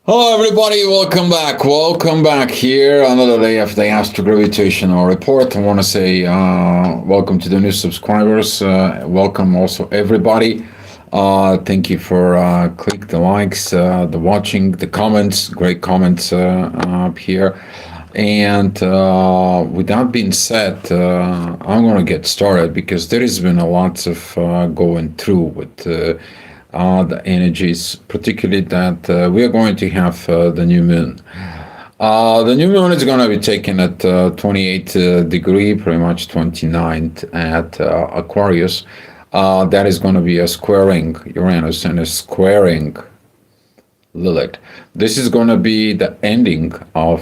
Hello, everybody. Welcome back. Welcome back here. Another day of the Astrogravitational Report. I want to say welcome to the new subscribers. Welcome also everybody. Thank you for click the likes, the watching, the comments. Great comments up here. And with that being said, I'm going to get started because there has been a lot of going through with the energies, particularly that we are going to have the new moon. The new moon is going to be taken at 28 degree, pretty much 29th at Aquarius. That is going to be a squaring Uranus and a squaring Lilith. This is going to be the ending of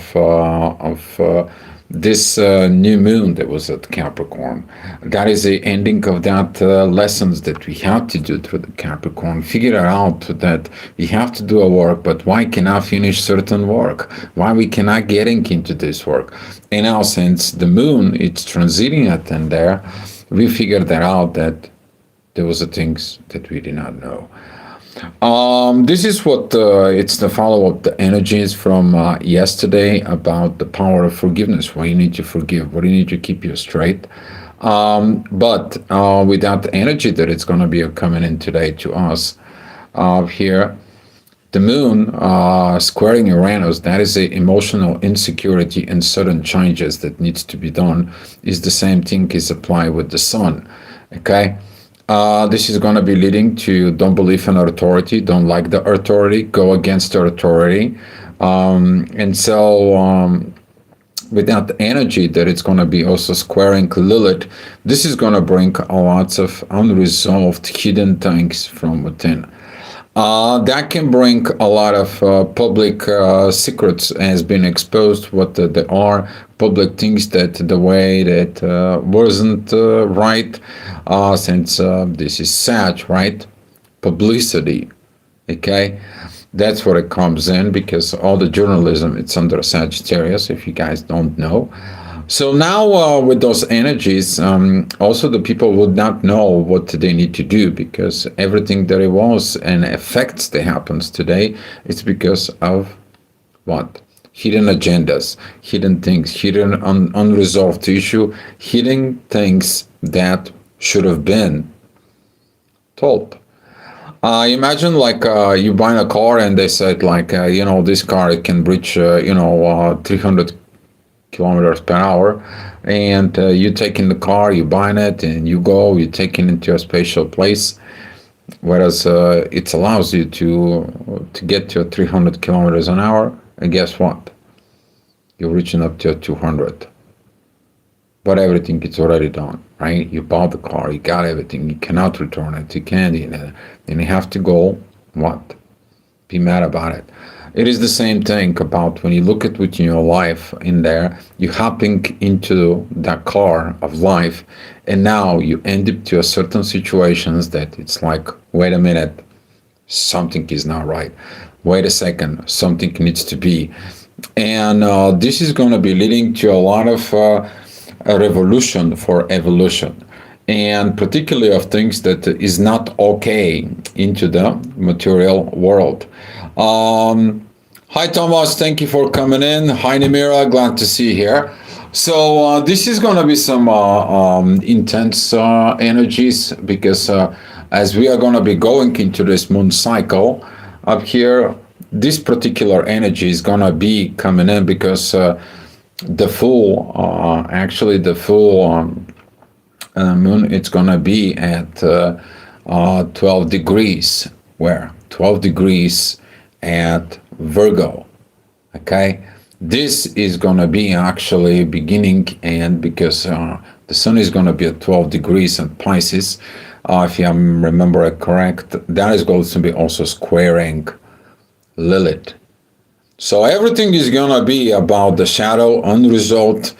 this new moon that was at Capricorn. That is the ending of that lessons that we have to do through the Capricorn. Figure out that we have to do a work, but why cannot finish certain work? Why we cannot getting into this work? And now, since the moon it's transiting at and there, we figured that out that there was the things that we did not know. This is what it's the follow-up, the energies from yesterday about the power of forgiveness, why you need to forgive, what you need to keep you straight. But with that energy that it's going to be coming in today to us here, the moon squaring Uranus, that is a emotional insecurity and sudden changes that needs to be done, is the same thing is applied with the sun, okay? This is going to be leading to don't believe in authority, don't like the authority, go against the authority. And so with that energy that it's going to be also squaring Lilith, this is going to bring a lots of unresolved hidden things from within. That can bring a lot of public secrets has been exposed, what there are public things that the way that wasn't right, since this is Sag, right? Publicity, okay? That's what it comes in because all the journalism, it's under Sagittarius, if you guys don't know. So now with those energies, also the people would not know what they need to do because everything that it was and effects that happens today, it's because of what? Hidden agendas, hidden things, hidden unresolved issue, hidden things that should have been told. Imagine like you buy a car and they said like, this car it can reach, 300 kilometers per hour, and you take in the car, you buy it, and you go, you take it into a special place, whereas it allows you to get to 300 kilometers an hour, and guess what? You're reaching up to 200. But everything is already done, right? You bought the car, you got everything, you cannot return it, you can't, and you have to go, what? Be mad about it. It is the same thing about when you look at within your life in there, you hopping into that car of life, and now you end up to a certain situations that it's like, wait a minute, something is not right. Wait a second, something needs to be. And this is going to be leading to a lot of a revolution for evolution, and particularly of things that is not okay into the material world. Hi Thomas, thank you for coming in. Hi Namira, glad to see you here. So this is going to be some intense energies because as we are going to be going into this moon cycle up here, this particular energy is going to be coming in because the full moon, it's going to be at 12 degrees, where 12 degrees at Virgo, okay? This is going to be actually beginning, and because the sun is going to be at 12 degrees at Pisces, if I remember it correct, that is going to be also squaring Lilith. So everything is going to be about the shadow, unresolved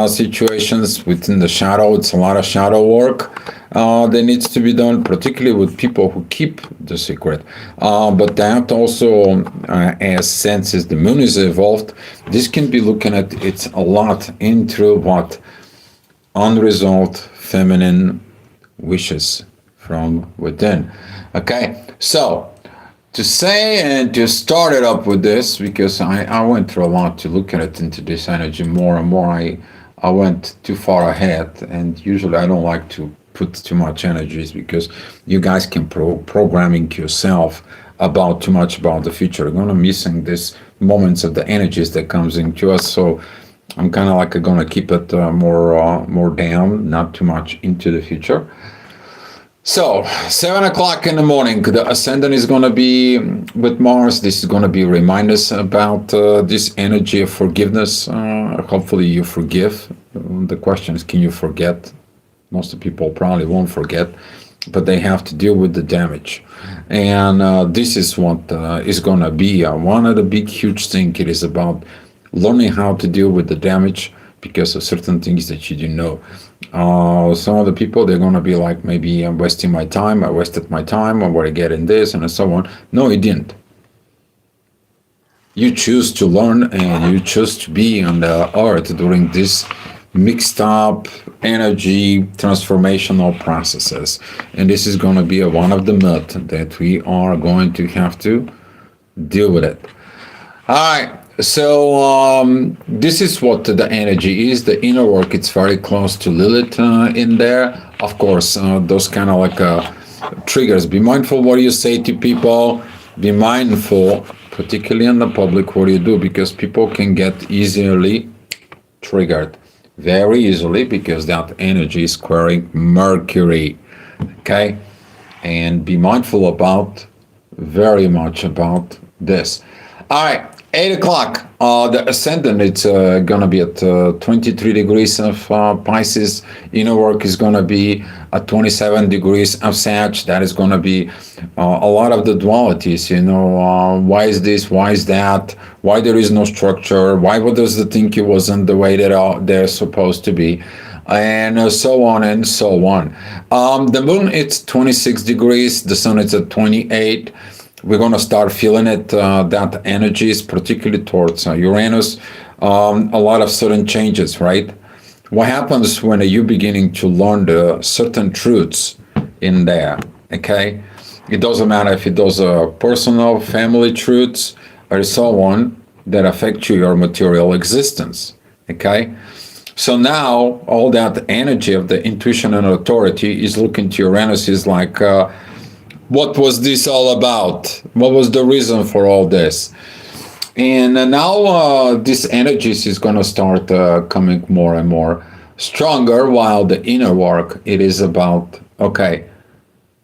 situations within the shadow. It's a lot of shadow work that needs to be done, particularly with people who keep the secret. But that also, as since the moon is evolved, this can be looking at it's a lot into what unresolved feminine wishes from within. Okay, so to say and to start it up with this, because I went through a lot to look at it into this energy more and more. I went too far ahead, and usually I don't like to put too much energies because you guys can programming yourself about too much about the future. You're gonna missing these moments of the energies that comes into us. So I'm kind of like gonna keep it more down, not too much into the future. So, 7 o'clock in the morning, the ascendant is going to be with Mars. This is going to be remind us about this energy of forgiveness. Hopefully, you forgive. The question is, can you forget? Most of the people probably won't forget, but they have to deal with the damage. And this is what is going to be one of the big, huge things. It is about learning how to deal with the damage because of certain things that you didn't know. Some of the people, they're going to be like, maybe I'm wasting my time, I wasted my time, or what I get in this, and so on. No, you didn't. You choose to learn and you choose to be on the earth during this mixed up energy transformational processes. And this is going to be one of the myths that we are going to have to deal with it. All right. So this is what the energy is. The inner work, it's very close to Lilith in there. Of course, those kind of like triggers. Be mindful what you say to people. Be mindful, particularly in the public, what you do, because people can get easily triggered. Very easily, because that energy is squaring Mercury. Okay? And be mindful about, very much about this. All right. 8 o'clock, the ascendant, it's going to be at 23 degrees of Pisces. Inner work is going to be at 27 degrees of Sag. That is going to be a lot of the dualities, why is this, why is that, why there is no structure, why does the thinking wasn't the way that they're supposed to be, and so on and so on. The moon, it's 26 degrees, the sun is at 28. We're going to start feeling it, that energy is particularly towards Uranus. A lot of sudden changes, right? What happens when you're beginning to learn the certain truths in there, okay? It doesn't matter if it does personal, family truths, or so on, that affect your material existence, okay? So now, all that energy of the intuition and authority is looking to Uranus is like, what was this all about? What was the reason for all this? And now this energy is going to start coming more and more stronger, while the inner work, it is about, okay,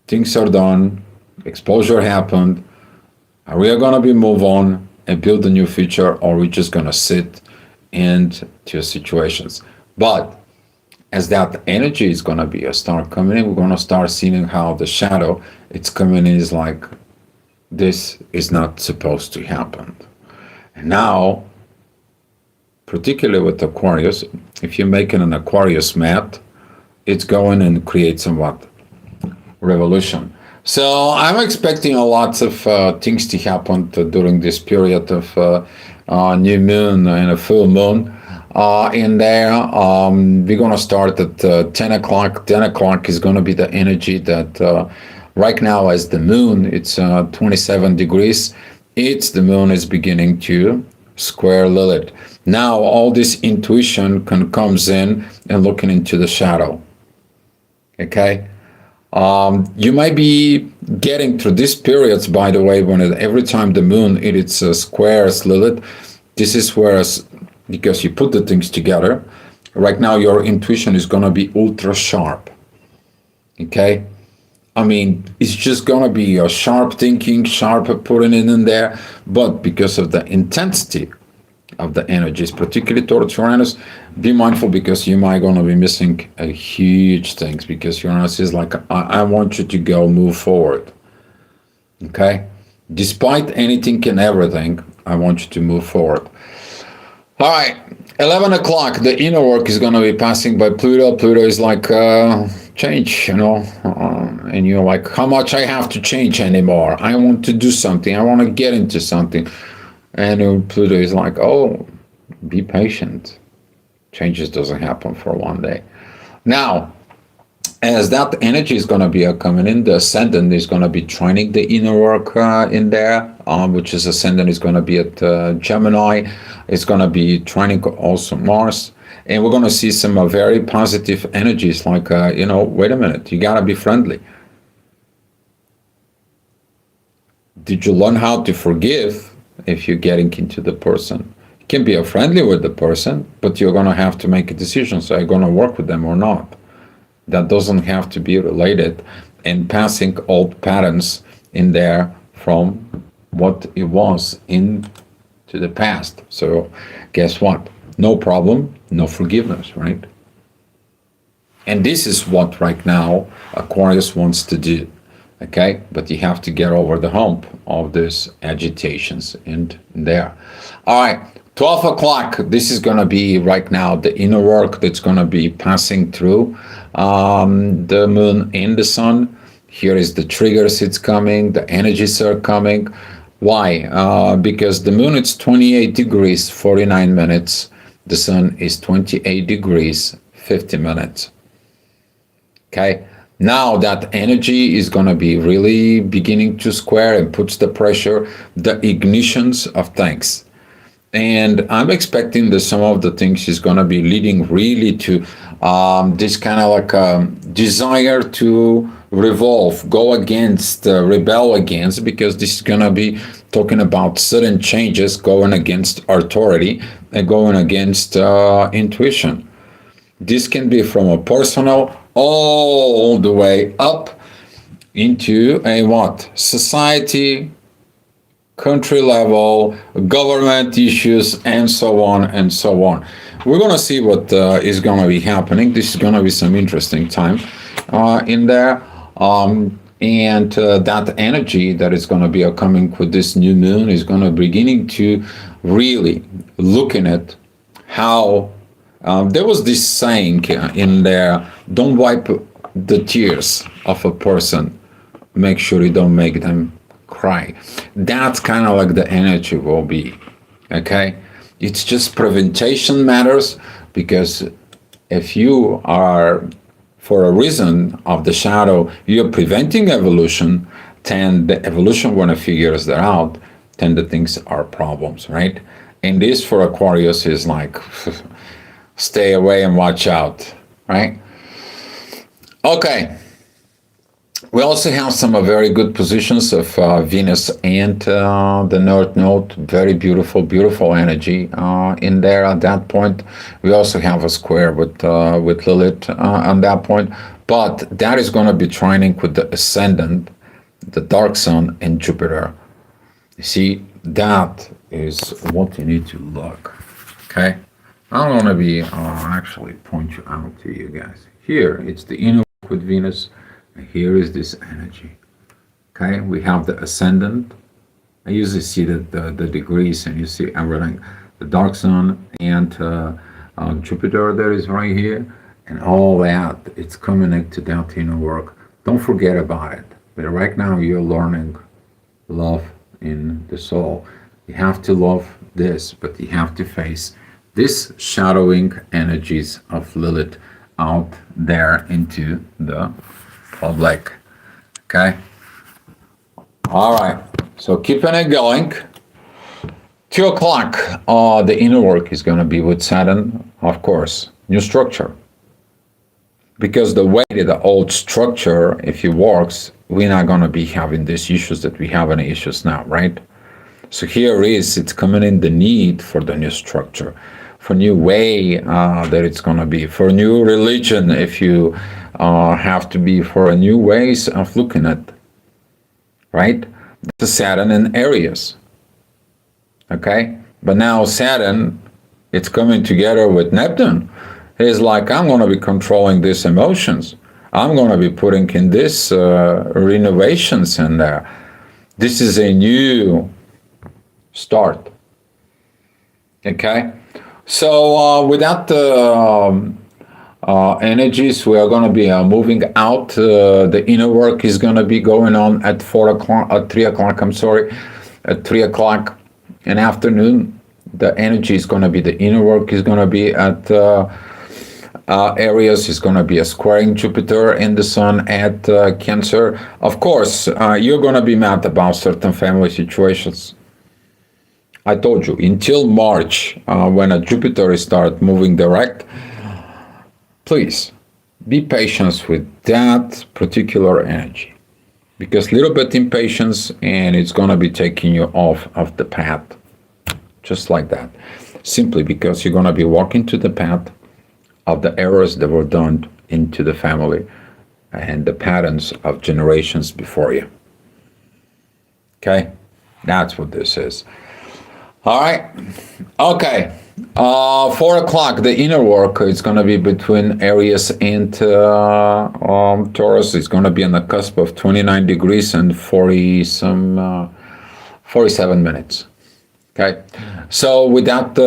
things are done, exposure happened, are we going to be move on and build a new future, or are we just going to sit into situations? But as that energy is going to be a start coming in, we're going to start seeing how the shadow, it's coming in, is like, this is not supposed to happen. And now, particularly with Aquarius, if you're making an Aquarius mat, it's going and create somewhat revolution. So I'm expecting a lot of things to happen during this period of new moon and a full moon. In there, we're going to start at 10 o'clock. 10 o'clock is going to be the energy that right now, as the moon, it's 27 degrees. The moon is beginning to square Lilith. Now, all this intuition comes in and looking into the shadow. Okay? You might be getting through these periods, by the way, when every time the moon, it's squares Lilith. This is where, because you put the things together, right now your intuition is going to be ultra sharp. Okay? I mean, it's just going to be a sharp thinking, sharp putting it in there, but because of the intensity of the energies, particularly towards Uranus, be mindful, because you might going to be missing a huge things, because Uranus is like, I want you to go move forward. Okay? Despite anything and everything, I want you to move forward. All right, 11 o'clock, the inner work is going to be passing by Pluto. Pluto is like change, and you're like, how much I have to change anymore? I want to do something. I want to get into something. And Pluto is like, oh, be patient. Changes doesn't happen for one day. Now, as that energy is going to be coming in, the ascendant is going to be training the inner work in there, which is ascendant is going to be at Gemini. It's going to be training also Mars. And we're going to see some very positive energies like, wait a minute, you got to be friendly. Did you learn how to forgive if you're getting into the person? You can be friendly with the person, but you're going to have to make a decision. So are you going to work with them or not? That doesn't have to be related and passing old patterns in there from what it was into the past. So guess what? No problem, no forgiveness, right? And this is what right now Aquarius wants to do. Okay, but you have to get over the hump of these agitations in there. All right, 12 o'clock, this is going to be right now the inner work that's going to be passing through the moon and the sun. Here is the triggers, it's coming, the energies are coming. Why? Because the moon is 28 degrees, 49 minutes. The sun is 28 degrees, 50 minutes. Okay. Now that energy is going to be really beginning to square and puts the pressure, the ignitions of things. And I'm expecting that some of the things is going to be leading really to this kind of like desire to revolve, go against, rebel against, because this is going to be talking about sudden changes, going against authority and going against intuition. This can be from a personal all the way up into a what? Society, country level, government issues, and so on and so on. We're going to see what is going to be happening. This is going to be some interesting time in there. And that energy that is going to be coming with this new moon is going to be beginning to really looking at how there was this saying in there, don't wipe the tears of a person, make sure you don't make them cry. That's kind of like the energy will be, okay? It's just prevention matters, because if you are, for a reason of the shadow, you're preventing evolution, then the evolution, when it figures that out, then the things are problems, right? And this for Aquarius is like, stay away and watch out, right? Okay. We also have some very good positions of Venus and the North Node. Very beautiful, beautiful energy in there at that point. We also have a square with Lilith on that point. But that is going to be trining with the Ascendant, the Dark Sun, and Jupiter. You see, that is what you need to look, okay? I'm going to be actually point you out to you guys. Here, it's the inner with Venus, and here is this energy. Okay, we have the ascendant. I usually see the degrees, and you see everything. The dark sun and Jupiter that is right here, and all that. It's coming to that inner work. Don't forget about it. But right now you're learning love in the soul. You have to love this, but you have to face this shadowing energies of Lilith out there into the public. Okay? All right. So keeping it going. 2 o'clock, the inner work is going to be with Saturn, of course. New structure. Because the way that the old structure, if it works, we're not going to be having these issues that we have any issues now, right? So here is, it's coming in the need for the new structure, for new way that it's going to be, for new religion, if you have to be, for a new ways of looking at, right? The Saturn in Aries, okay? But now Saturn, it's coming together with Neptune. It's like, I'm going to be controlling these emotions. I'm going to be putting in this renovations in there. This is a new start, okay? So without the energies, we are going to be moving out. The inner work is going to be going on at 4 o'clock, at 3 o'clock, I'm sorry, at 3 o'clock in afternoon. The energy is going to be, the inner work is going to be at areas is going to be a squaring Jupiter and the Sun at Cancer. Of course, you're going to be mad about certain family situations. I told you, until March, when a Jupiter start moving direct, please be patient with that particular energy, because little bit impatience and it's going to be taking you off of the path, just like that, simply because you're going to be walking to the path of the errors that were done into the family and the patterns of generations before you. Okay, that's what this is. All right. Okay. 4 o'clock, the inner work is going to be between Aries and Taurus. It's going to be on the cusp of 29 degrees and 47 minutes. Okay. So with that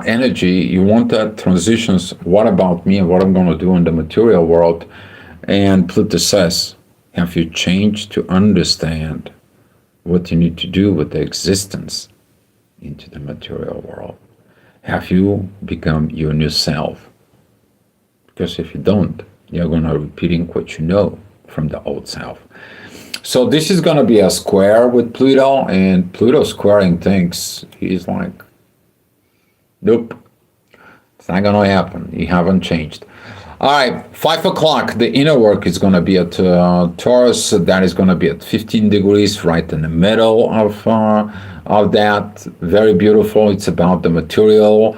energy, you want that transitions. What about me and what I'm going to do in the material world? And Pluto says, have you changed to understand what you need to do with the existence into the material world? Have you become your new self? Because if you don't, you're going to repeating what you know from the old self. So this is going to be a square with Pluto, and Pluto squaring things. He's like, nope, it's not going to happen. You haven't changed. All right, 5 o'clock, the inner work is going to be at Taurus. That is going to be at 15 degrees, right in the middle of that. Very beautiful. It's about the material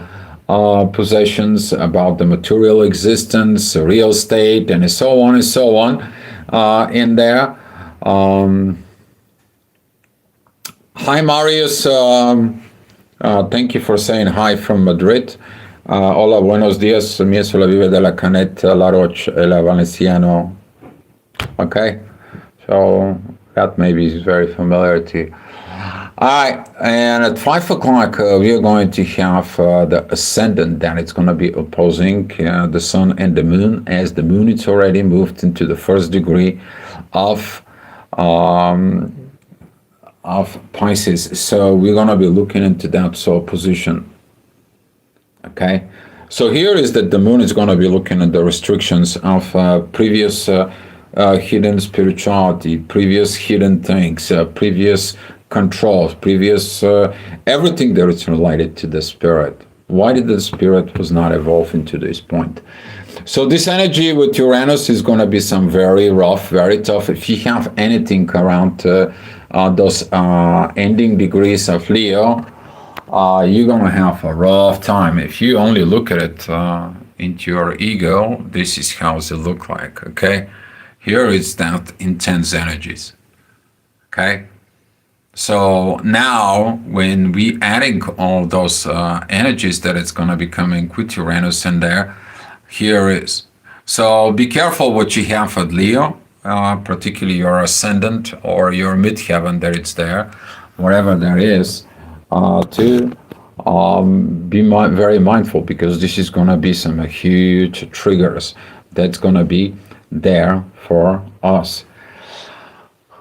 possessions, about the material existence, real estate, and so on and so on in there. Hi, Marius. Thank you for saying hi from Madrid. Hola, buenos días. Mi sola vive de la Canet, La Roche, La Valenciano. Okay, so that maybe is very familiar to you. All right, and at 5 o'clock, we are going to have the ascendant that it's going to be opposing the Sun and the Moon, as the Moon it's already moved into the first degree of Pisces. So we're going to be looking into that soul position. Okay, so here is that the Moon is going to be looking at the restrictions of previous hidden spirituality, previous hidden things, previous controls, previous everything that is related to the spirit. Why did the spirit was not evolving to this point? So this energy with Uranus is going to be some very rough, very tough. If you have anything around those ending degrees of Leo, you're going to have a rough time. If you only look at it into your ego, this is how it look like, okay? Here is that intense energies, okay? So now when we adding all those energies that it's going to be coming with Uranus in there, here is. So be careful what you have at Leo, particularly your ascendant or your midheaven that it's there, whatever there is. To be very mindful, because this is going to be some huge triggers that's going to be there for us.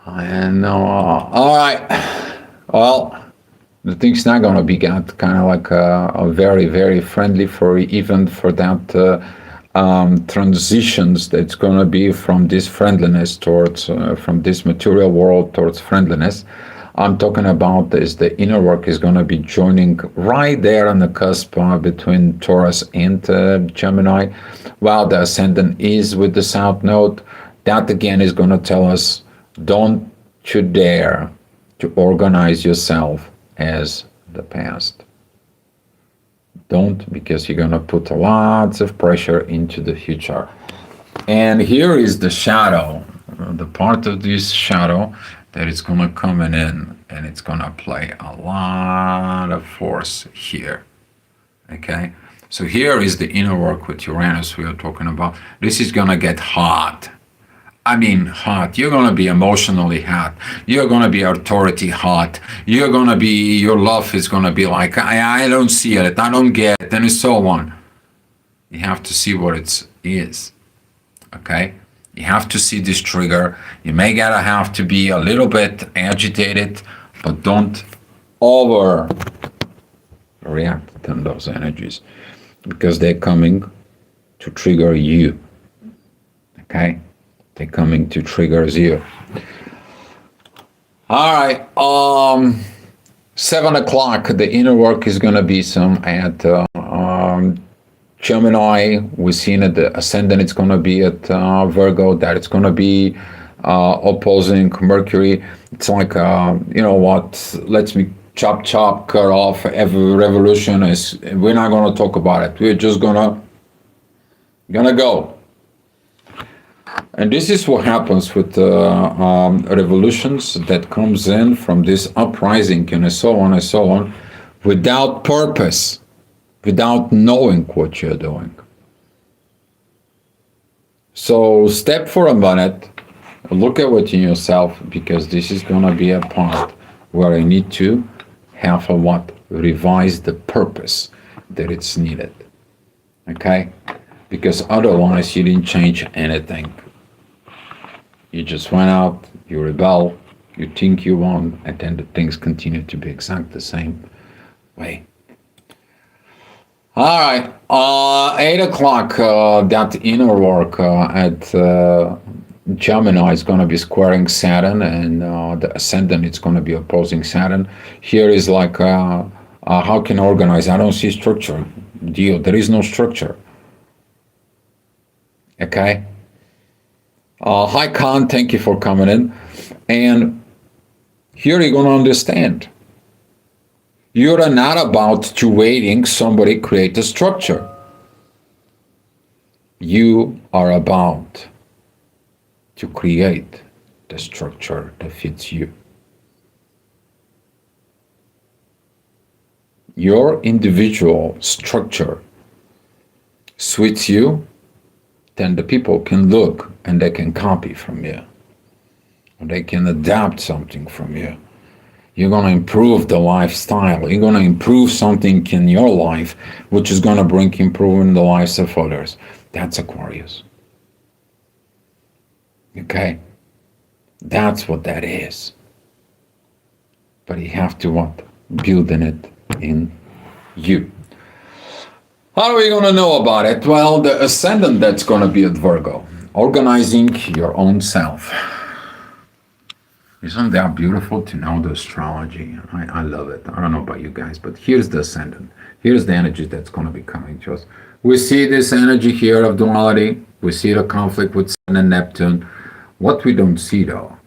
And all right, well, the thing's not going to be got kind of like a very, very friendly for even for that transitions that's going to be from this friendliness towards from this material world towards friendliness. I'm talking about is the inner work is going to be joining right there on the cusp between Taurus and Gemini, while the ascendant is with the South Node. That again is going to tell us, don't you dare to organize yourself as the past. Don't, because you're going to put lots of pressure into the future. And here is the shadow, the part of this shadow that is going to come in and it's going to play a lot of force here. Okay, so here is the inner work with Uranus we are talking about. This is going to get hot. I mean hot. You're going to be emotionally hot. You're going to be authority hot. You're going to be, your love is going to be like, I don't see it, I don't get it, and so on. You have to see what it is. Okay? You have to see this trigger. You may gotta have to be a little bit agitated, but don't overreact on those energies, because they're coming to trigger you. Okay? They're coming to trigger you. All right. 7 o'clock, the inner work is going to be some at Gemini. We've seen it, the ascendant, it's going to be at Virgo, that it's going to be opposing Mercury. It's like, you know what, let's me chop, cut off every revolution. We're not going to talk about it. We're just gonna go. And this is what happens with revolutions that comes in from this uprising and so on, without purpose, without knowing what you're doing. So step for a minute, look at within yourself, because this is going to be a part where I need to have revise the purpose that it's needed. Okay? Because otherwise you didn't change anything. You just went out, you rebel, you think you won, and then the things continue to be exact the same way. All right, 8 o'clock, that inner work at Gemini is going to be squaring Saturn, and the ascendant is going to be opposing Saturn. Here is like, how can I organize? I don't see structure. There is no structure. Okay? Hi, Khan, thank you for coming in. And here you're going to understand. You're not about to waiting somebody create a structure. You are about to create the structure that fits you. Your individual structure suits you, then the people can look and they can copy from you. Or they can adapt something from you. You're going to improve the lifestyle. You're going to improve something in your life, which is going to bring improvement in the lives of others. That's Aquarius. Okay? That's what that is. But you have to building it in you. How are we going to know about it? Well, the ascendant that's going to be at Virgo. Organizing your own self. Isn't that beautiful to know the astrology? I love it. I don't know about you guys, but here's the ascendant. Here's the energy that's going to be coming to us. We see this energy here of duality. We see the conflict with Sun and Neptune. What we don't see though,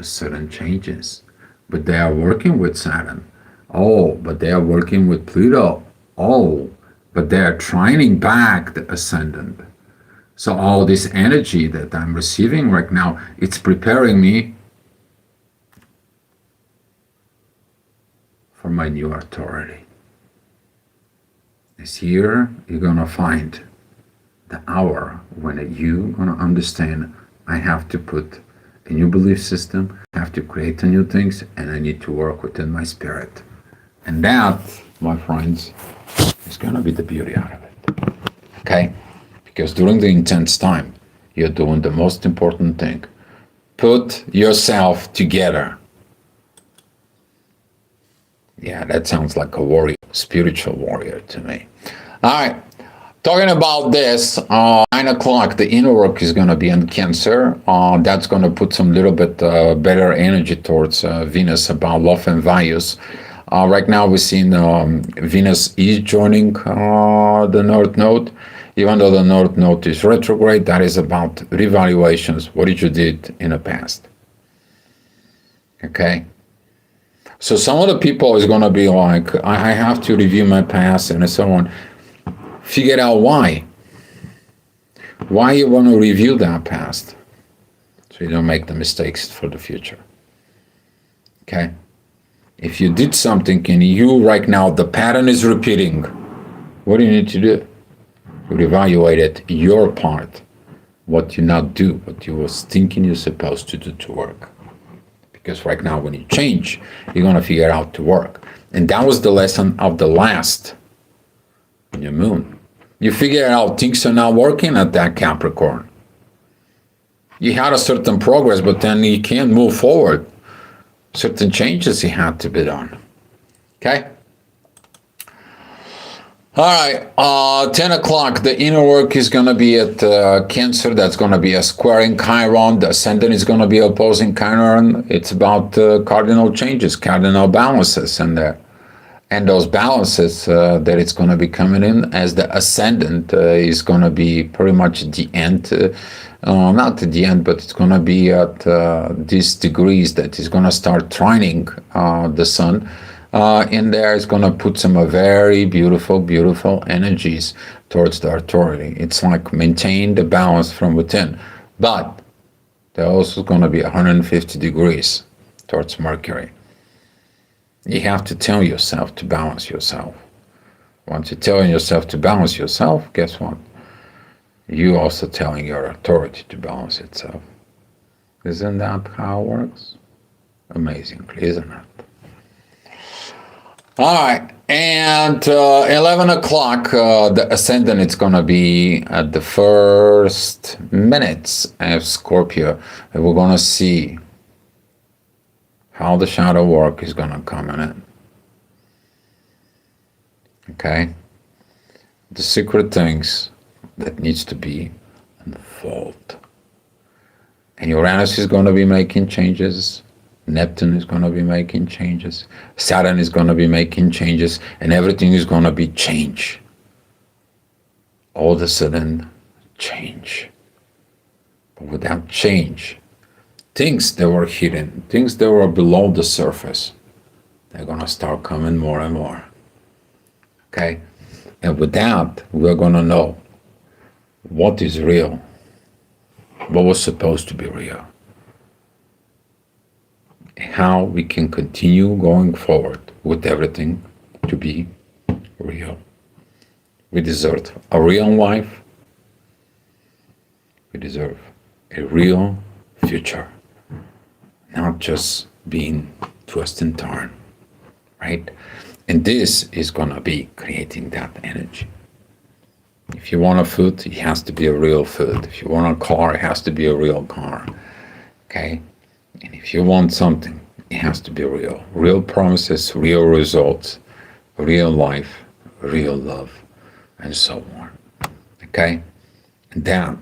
sudden changes. But they are working with Saturn. But they are working with Pluto. But they are trining back the ascendant. So all this energy that I'm receiving right now, it's preparing me for my new authority. This year, you're going to find the hour when you're going to understand I have to put a new belief system, I have to create new things, and I need to work within my spirit. And that, my friends, is going to be the beauty out of it. Okay? Because during the intense time, you're doing the most important thing. Put yourself together. Yeah, that sounds like a warrior, spiritual warrior to me. All right, talking about this, 9 o'clock, the inner work is going to be in Cancer. That's going to put some little bit better energy towards Venus about love and values. Right now, we're seeing Venus is joining the North Node. Even though the North Node is retrograde, that is about revaluations. What did you did in the past? Okay? So some of the people is going to be like, I have to review my past and so on. Figure out why. Why you want to review that past. So you don't make the mistakes for the future. Okay? If you did something and you right now, the pattern is repeating, what do you need to do? Reevaluate it, your part, what you not do, what you was thinking you're supposed to do to work. Because right now when you change, you're going to figure out to work. And that was the lesson of the last new moon. You figure out things are not working at that Capricorn. You had a certain progress, but then you can't move forward. Certain changes you had to be done. Okay? All right, 10 o'clock, the inner work is going to be at Cancer. That's going to be a square in Chiron. The ascendant is going to be opposing Chiron. It's about cardinal changes, cardinal balances in there. And those balances that it's going to be coming in as the ascendant is going to be pretty much at the end, not at the end, but it's going to be at these degrees that is going to start trining the sun. In there is going to put some very beautiful, beautiful energies towards the authority. It's like maintain the balance from within. But they're also going to be 150 degrees towards Mercury. You have to tell yourself to balance yourself. Once you're telling yourself to balance yourself, guess what? You're also telling your authority to balance itself. Isn't that how it works? Amazingly, isn't it? All right, and 11 o'clock, the ascendant, it's going to be at the first minutes of Scorpio, and we're going to see how the shadow work is going to come in it. Okay? The secret things that needs to be unfold. And Uranus is going to be making changes. Neptune is going to be making changes. Saturn is going to be making changes. And everything is going to be change. All of a sudden, change. But without change, things that were hidden, things that were below the surface, they're going to start coming more and more. Okay? And with that, we're going to know what is real, what was supposed to be real, how we can continue going forward with everything to be real. We deserve a real life. We deserve a real future. Not just being twist and turn, right? And this is going to be creating that energy. If you want a food, it has to be a real food. If you want a car, it has to be a real car, okay? And if you want something, it has to be real. Real promises, real results, real life, real love, and so on, okay? And that,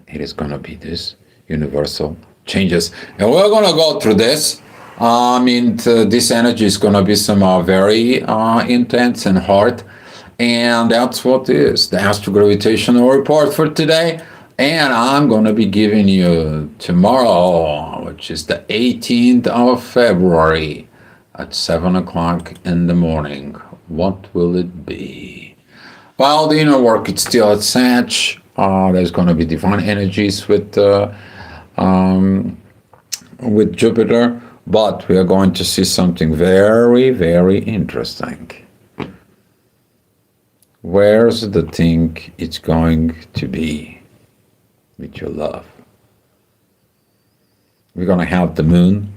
it is going to be this universal changes. And we're going to go through this. This energy is going to be some very intense and hard. And that's what is the Astro-Gravitational Report for today. And I'm going to be giving you tomorrow, which is the 18th of February at 7 o'clock in the morning. What will it be? Well, the inner work, it's still at Sag. There's going to be divine energies with Jupiter, but we are going to see something very, very interesting. Where's the thing it's going to be with your love? We're going to have the Moon,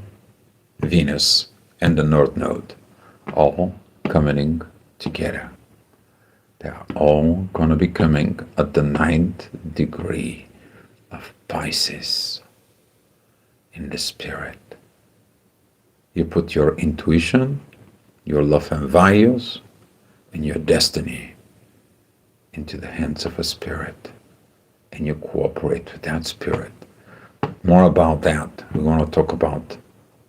Venus, and the North Node all coming together. They're all going to be coming at the 9th degree of Pisces in the spirit. You put your intuition, your love and values, and your destiny into the hands of a spirit, and you cooperate with that spirit. More about that we're going to talk about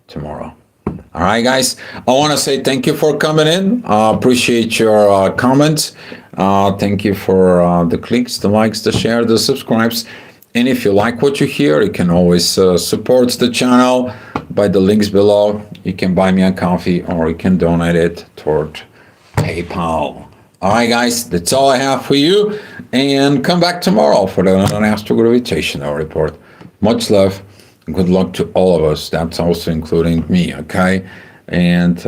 tomorrow. All right, guys, I want to say thank you for coming in. Appreciate your comments. Thank you for the clicks, the likes, the share, the subscribes. And if you like what you hear, you can always support the channel by the links below. You can buy me a coffee or you can donate it toward PayPal. All right, guys, that's all I have for you. And come back tomorrow for the Astro-Gravitational Report. Much love. Good luck to all of us. That's also including me, okay? And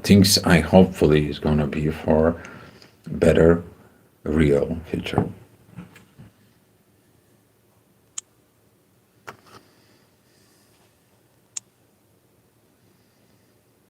things I hopefully is going to be for better, real future.